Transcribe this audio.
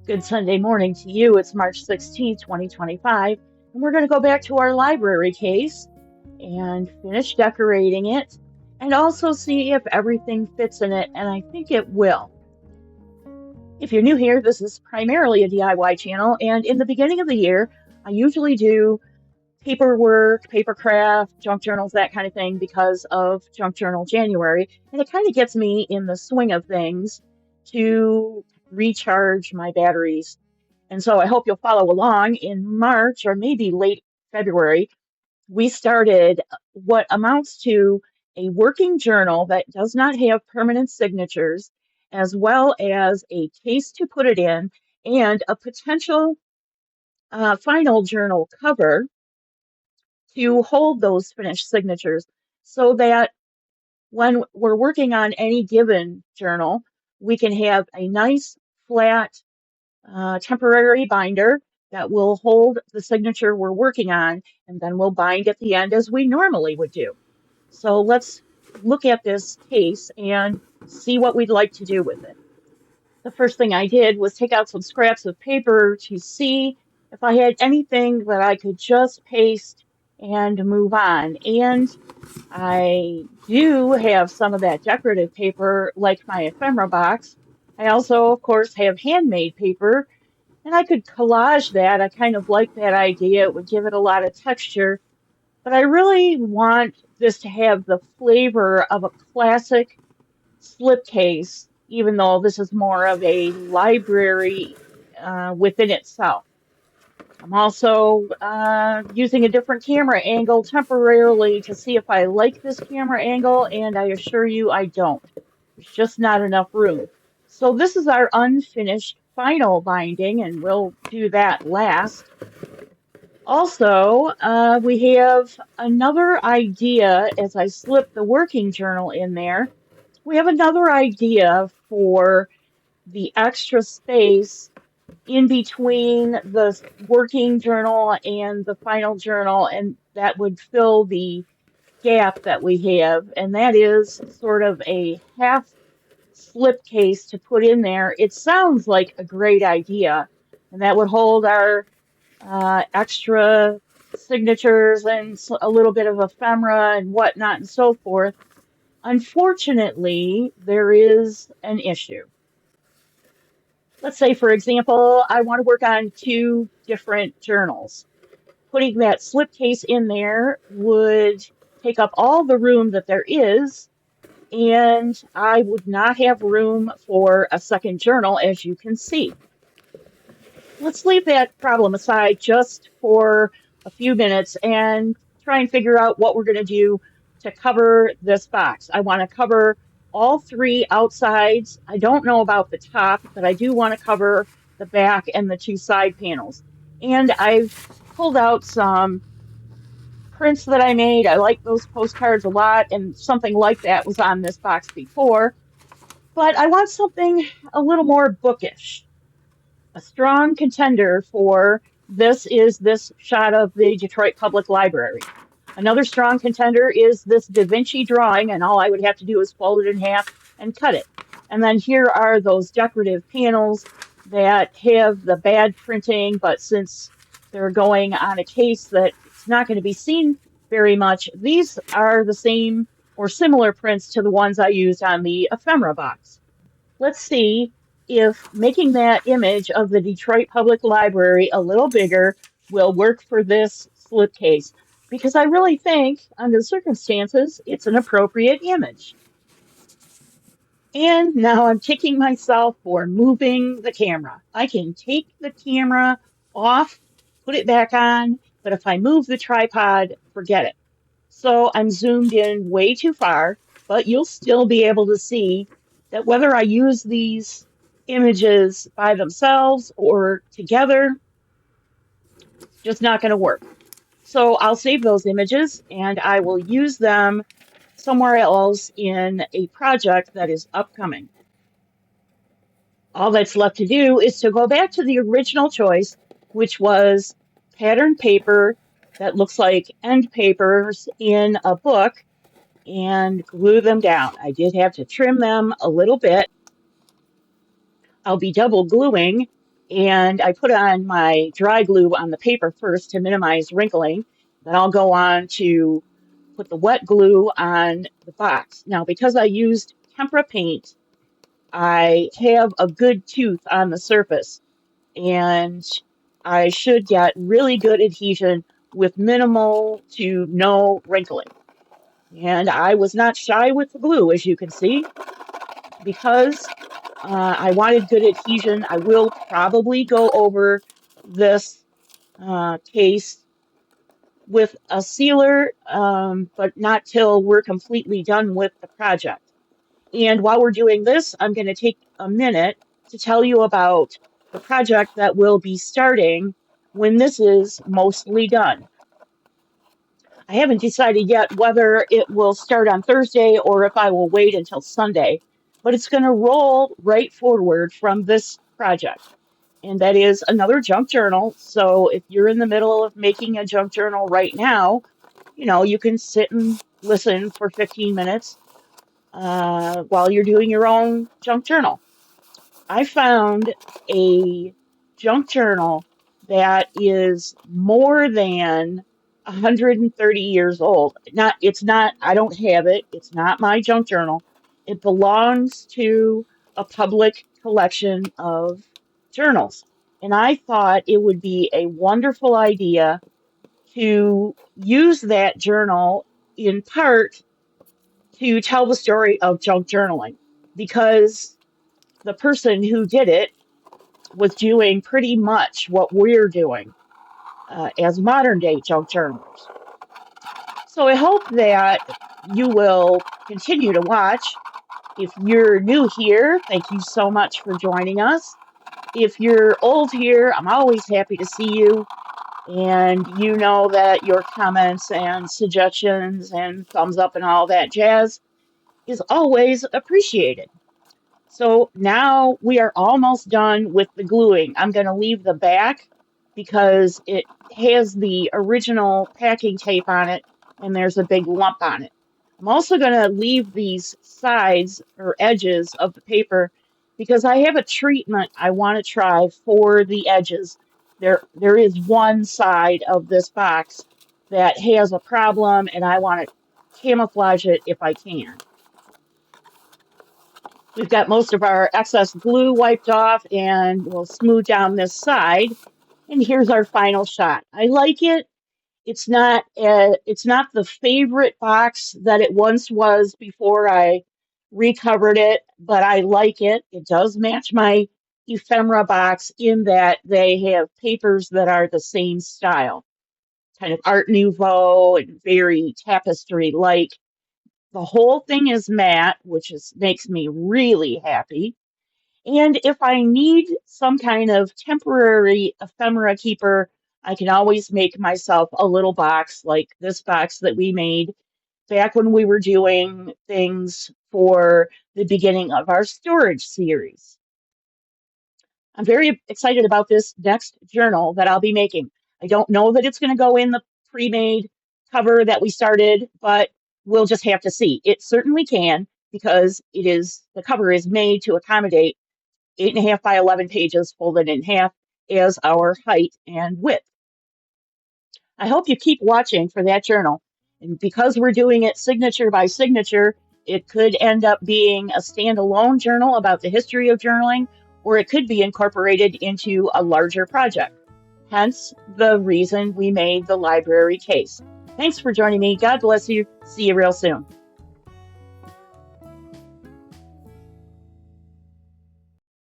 Good Sunday morning to you. It's March 16th, 2025, and we're going to go back to our library case and finish decorating it and also see if everything fits in it, and I think it will. If you're new here, this is primarily a DIY channel, and in the beginning of the year, I usually do paperwork, paper craft, junk journals, that kind of thing because of Junk Journal January, and it kind of gets me in the swing of things to recharge my batteries. And so I hope you'll follow along. In March or maybe late February, we started what amounts to a working journal that does not have permanent signatures, as well as a case to put it in and a potential final journal cover to hold those finished signatures so that when we're working on any given journal, we can have a nice flat temporary binder that will hold the signature we're working on, and then we'll bind at the end as we normally would do. So let's look at this case and see what we'd like to do with it. The first thing I did was take out some scraps of paper to see if I had anything that I could just paste and move on. And I do have some of that decorative paper, like my ephemera box. I also, of course, have handmade paper, and I could collage that. I kind of like that idea. It would give it a lot of texture. But I really want this to have the flavor of a classic slipcase, even though this is more of a library within itself. I'm also using a different camera angle temporarily to see if I like this camera angle, and I assure you I don't. There's just not enough room. So this is our unfinished final binding, and we'll do that last. Also, we have another idea as I slip the working journal in there. We have another idea for the extra space in between the working journal and the final journal, and that would fill the gap that we have, and that is sort of a half slipcase to put in there. It sounds like a great idea, and that would hold our extra signatures and a little bit of ephemera and whatnot and so forth. Unfortunately, there is an issue. Let's say, for example, I want to work on two different journals. Putting that slipcase in there would take up all the room that there is, and I would not have room for a second journal, as you can see. Let's leave that problem aside just for a few minutes and try and figure out what we're going to do to cover this box. I want to cover all three outsides. I don't know about the top, but I do want to cover the back and the two side panels. And I've pulled out some prints that I made. I like those postcards a lot, and something like that was on this box before. But I want something a little more bookish. A strong contender for this is this shot of the Detroit Public Library. Another strong contender is this Da Vinci drawing, and all I would have to do is fold it in half and cut it. And then here are those decorative panels that have the bad printing, but since they're going on a case that it's not going to be seen very much, these are the same or similar prints to the ones I used on the ephemera box. Let's see if making that image of the Detroit Public Library a little bigger will work for this slipcase, because I really think, under the circumstances, it's an appropriate image. And now I'm kicking myself for moving the camera. I can take the camera off, put it back on, but if I move the tripod, forget it. So I'm zoomed in way too far, but you'll still be able to see that whether I use these images by themselves or together, it's just not going to work. So I'll save those images and I will use them somewhere else in a project that is upcoming. All that's left to do is to go back to the original choice, which was patterned paper that looks like end papers in a book, and glue them down. I did have to trim them a little bit. I'll be double gluing And I put on my dry glue on the paper first to minimize wrinkling. Then I'll go on to put the wet glue on the box. Now, because I used tempera paint, I have a good tooth on the surface, and I should get really good adhesion with minimal to no wrinkling. And I was not shy with the glue, as you can see, because I wanted good adhesion. I will probably go over this case with a sealer, but not till we're completely done with the project. And while we're doing this, I'm going to take a minute to tell you about the project that will be starting when this is mostly done. I haven't decided yet whether it will start on Thursday or if I will wait until Sunday, but it's going to roll right forward from this project. And that is another junk journal. So if you're in the middle of making a junk journal right now, you can sit and listen for 15 minutes while you're doing your own junk journal. I found a junk journal that is more than 130 years old. I don't have it. It's not my junk journal. It belongs to a public collection of journals. And I thought it would be a wonderful idea to use that journal in part to tell the story of junk journaling because the person who did it was doing pretty much what we're doing as modern day junk journalers. So I hope that you will continue to watch. If you're new here, thank you so much for joining us. If you're old here, I'm always happy to see you. And you know that your comments and suggestions and thumbs up and all that jazz is always appreciated. So now we are almost done with the gluing. I'm going to leave the back because it has the original packing tape on it and there's a big lump on it. I'm also going to leave these sides or edges of the paper because I have a treatment I want to try for the edges. There is one side of this box that has a problem and I want to camouflage it if I can. We've got most of our excess glue wiped off and we'll smooth down this side. And here's our final shot. I like it. It's not the favorite box that it once was before I recovered it, but I like it. It does match my ephemera box in that they have papers that are the same style, kind of Art Nouveau and very tapestry-like. The whole thing is matte, which makes me really happy. And if I need some kind of temporary ephemera keeper, I can always make myself a little box like this box that we made back when we were doing things for the beginning of our storage series. I'm very excited about this next journal that I'll be making. I don't know that it's going to go in the pre-made cover that we started, but we'll just have to see. It certainly can because the cover is made to accommodate 8.5 by 11 pages folded in half as our height and width. I hope you keep watching for that journal. And because we're doing it signature by signature, it could end up being a standalone journal about the history of journaling, or it could be incorporated into a larger project. Hence the reason we made the library case. Thanks for joining me. God bless you. See you real soon.